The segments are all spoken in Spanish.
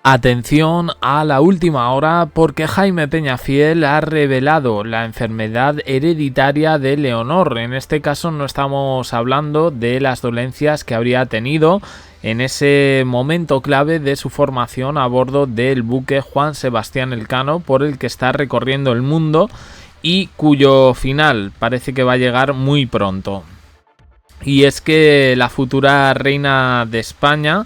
Atención a la última hora porque Jaime Peñafiel ha revelado la enfermedad hereditaria de Leonor. En este caso no estamos hablando de las dolencias que habría tenido en ese momento clave de su formación a bordo del buque Juan Sebastián Elcano, por el que está recorriendo el mundo y cuyo final parece que va a llegar muy pronto. Y es que la futura reina de España,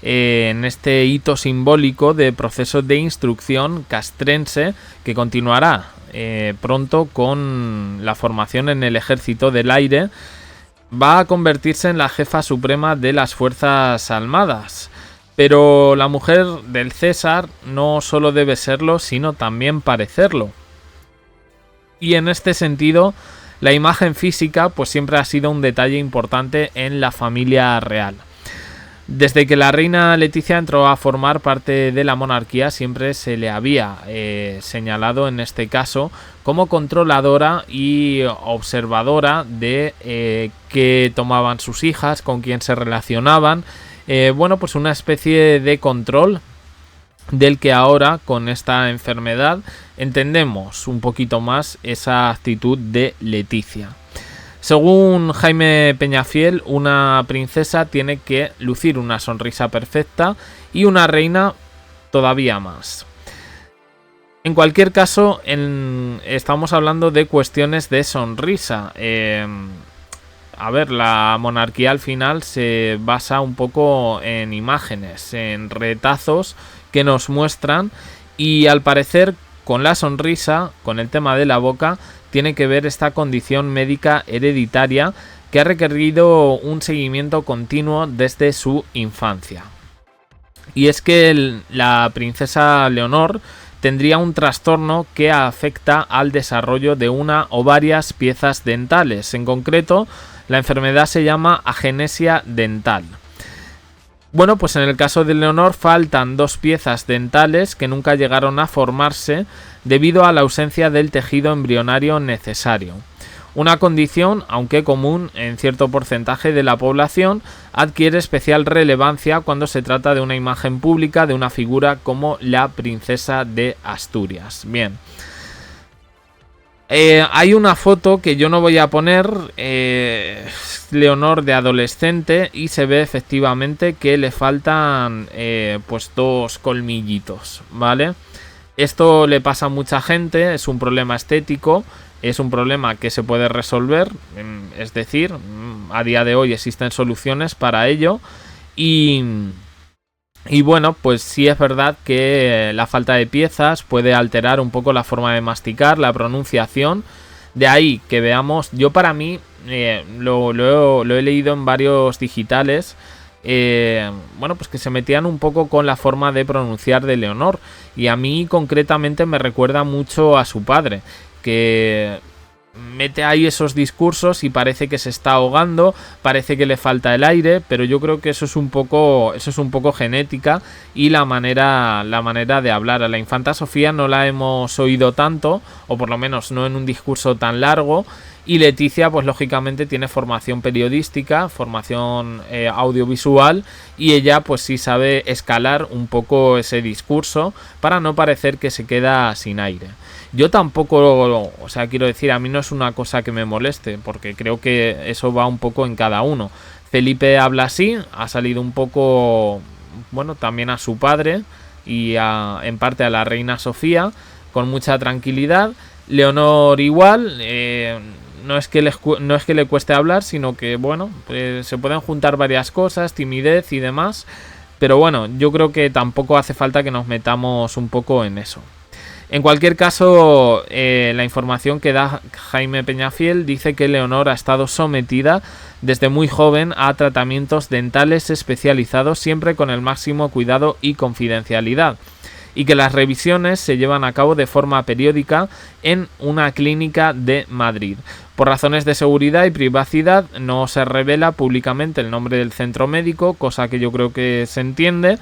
en este hito simbólico de proceso de instrucción castrense que continuará pronto con la formación en el Ejército del Aire, va a convertirse en la jefa suprema de las Fuerzas Armadas. Pero la mujer del César no solo debe serlo, sino también parecerlo. Y en este sentido, la imagen física pues siempre ha sido un detalle importante en la familia real. Desde que la reina Leticia entró a formar parte de la monarquía, siempre se le había señalado en este caso como controladora y observadora de qué tomaban sus hijas, con quién se relacionaban. Pues una especie de control del que ahora, con esta enfermedad, entendemos un poquito más esa actitud de Leticia. Según Jaime Peñafiel, una princesa tiene que lucir una sonrisa perfecta y una reina todavía más. En cualquier caso, estamos hablando de cuestiones de sonrisa. La monarquía al final se basa un poco en imágenes, en retazos que nos muestran, y al parecer con la sonrisa, con el tema de la boca, tiene que ver esta condición médica hereditaria que ha requerido un seguimiento continuo desde su infancia. Y es que la princesa Leonor tendría un trastorno que afecta al desarrollo de una o varias piezas dentales. En concreto, la enfermedad se llama agenesia dental. Bueno, pues en el caso de Leonor faltan dos piezas dentales que nunca llegaron a formarse debido a la ausencia del tejido embrionario necesario. Una condición, aunque común en cierto porcentaje de la población, adquiere especial relevancia cuando se trata de una imagen pública de una figura como la princesa de Asturias. Bien. Hay una foto que yo no voy a poner, Leonor de adolescente, y se ve efectivamente que le faltan dos colmillitos, ¿vale? Esto le pasa a mucha gente, es un problema estético, es un problema que se puede resolver, es decir, a día de hoy existen soluciones para ello, y bueno, pues sí es verdad que la falta de piezas puede alterar un poco la forma de masticar, la pronunciación. De ahí que veamos, yo para mí lo he leído en varios digitales, pues que se metían un poco con la forma de pronunciar de Leonor. Y a mí concretamente me recuerda mucho a su padre, que mete ahí esos discursos y parece que se está ahogando, parece que le falta el aire, pero yo creo que eso es un poco genética y la manera de hablar. A la infanta Sofía no la hemos oído tanto, o por lo menos no en un discurso tan largo, y Leticia pues lógicamente tiene formación periodística, formación audiovisual, y ella pues sí sabe escalar un poco ese discurso para no parecer que se queda sin aire. Yo tampoco, quiero decir, a mí no es una cosa que me moleste, porque creo que eso va un poco en cada uno. Felipe habla así, ha salido un poco, también a su padre y en parte a la reina Sofía, con mucha tranquilidad. Leonor igual, no es que le cueste hablar, sino que, pues se pueden juntar varias cosas, timidez y demás, pero yo creo que tampoco hace falta que nos metamos un poco en eso. En cualquier caso, la información que da Jaime Peñafiel dice que Leonor ha estado sometida desde muy joven a tratamientos dentales especializados, siempre con el máximo cuidado y confidencialidad, y que las revisiones se llevan a cabo de forma periódica en una clínica de Madrid. Por razones de seguridad y privacidad no se revela públicamente el nombre del centro médico, cosa que yo creo que se entiende,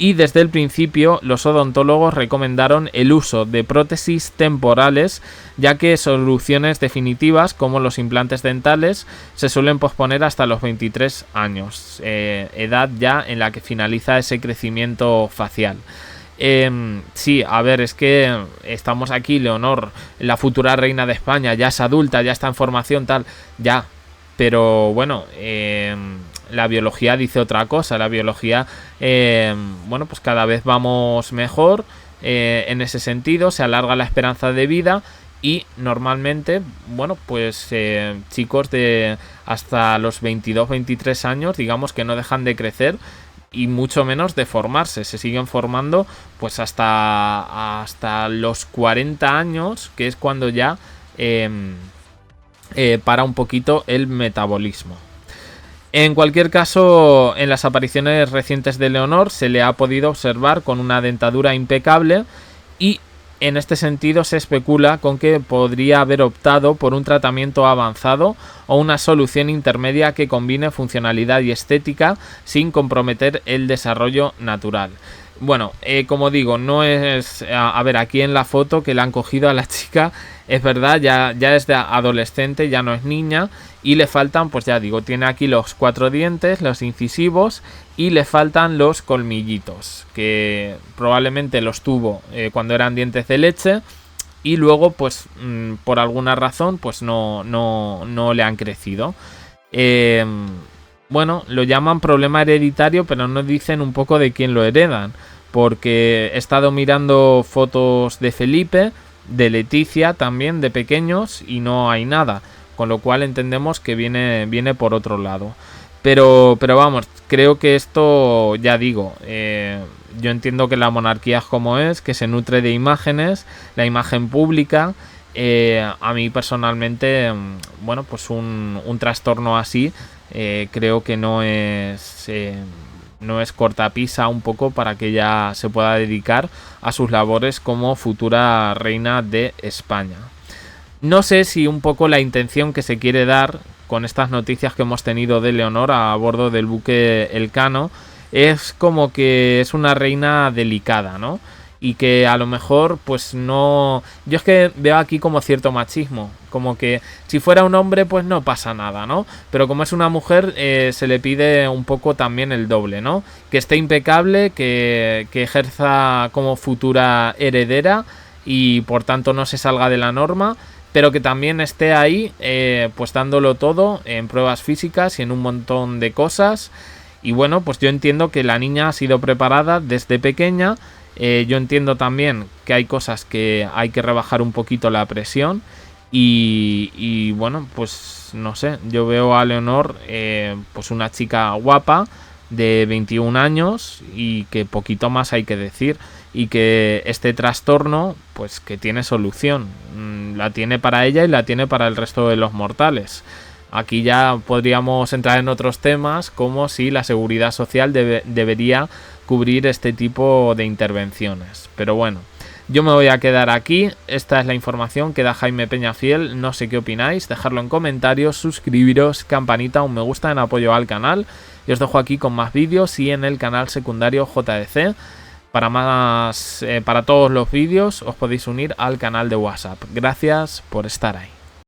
y desde el principio los odontólogos recomendaron el uso de prótesis temporales, ya que soluciones definitivas como los implantes dentales se suelen posponer hasta los 23 años, edad ya en la que finaliza ese crecimiento facial. Sí, a ver, es que estamos aquí, Leonor, la futura reina de España, ya es adulta, ya está en formación, tal, ya. Pero bueno, la biología dice otra cosa. La biología, bueno, pues cada vez vamos mejor en ese sentido, se alarga la esperanza de vida y normalmente, bueno, pues chicos de hasta los 22-23 años, digamos que no dejan de crecer y mucho menos de formarse, se siguen formando pues hasta los 40 años, que es cuando ya para un poquito el metabolismo. En cualquier caso, en las apariciones recientes de Leonor se le ha podido observar con una dentadura impecable y en este sentido se especula con que podría haber optado por un tratamiento avanzado o una solución intermedia que combine funcionalidad y estética sin comprometer el desarrollo natural. Bueno, como digo, no es... A ver, aquí en la foto que le han cogido a la chica, es verdad, ya es de adolescente, ya no es niña, y le faltan, pues ya digo, tiene aquí los 4 dientes, los incisivos, y le faltan los colmillitos, que probablemente los tuvo cuando eran dientes de leche, y luego, pues, por alguna razón, pues no le han crecido. Bueno, lo llaman problema hereditario, pero no dicen un poco de quién lo heredan. Porque he estado mirando fotos de Felipe, de Leticia también, de pequeños, y no hay nada. Con lo cual entendemos que viene por otro lado. Pero vamos, creo que esto, ya digo, yo entiendo que la monarquía es como es, que se nutre de imágenes, la imagen pública. A mí personalmente, bueno, pues un trastorno así creo que no es cortapisa un poco para que ella se pueda dedicar a sus labores como futura reina de España. No sé si un poco la intención que se quiere dar con estas noticias que hemos tenido de Leonor a bordo del buque Elcano es como que es una reina delicada, ¿no? Y que a lo mejor pues no... Yo es que veo aquí como cierto machismo, como que si fuera un hombre pues no pasa nada, ¿no? Pero como es una mujer se le pide un poco también el doble, ¿no? Que esté impecable, que ejerza como futura heredera y por tanto no se salga de la norma, pero que también esté ahí pues dándolo todo en pruebas físicas y en un montón de cosas. Y bueno, pues yo entiendo que la niña ha sido preparada desde pequeña. Yo entiendo también que hay cosas que hay que rebajar un poquito la presión y bueno, pues no sé, yo veo a Leonor pues una chica guapa de 21 años y que poquito más hay que decir y que este trastorno pues que tiene solución, la tiene para ella y la tiene para el resto de los mortales. Aquí ya podríamos entrar en otros temas como si la seguridad social debería cubrir este tipo de intervenciones. Pero bueno, yo me voy a quedar aquí. Esta es la información que da Jaime Peñafiel. No sé qué opináis. Dejadlo en comentarios, suscribiros, campanita, un me gusta en apoyo al canal. Y os dejo aquí con más vídeos y en el canal secundario JDC. Para todos los vídeos os podéis unir al canal de WhatsApp. Gracias por estar ahí.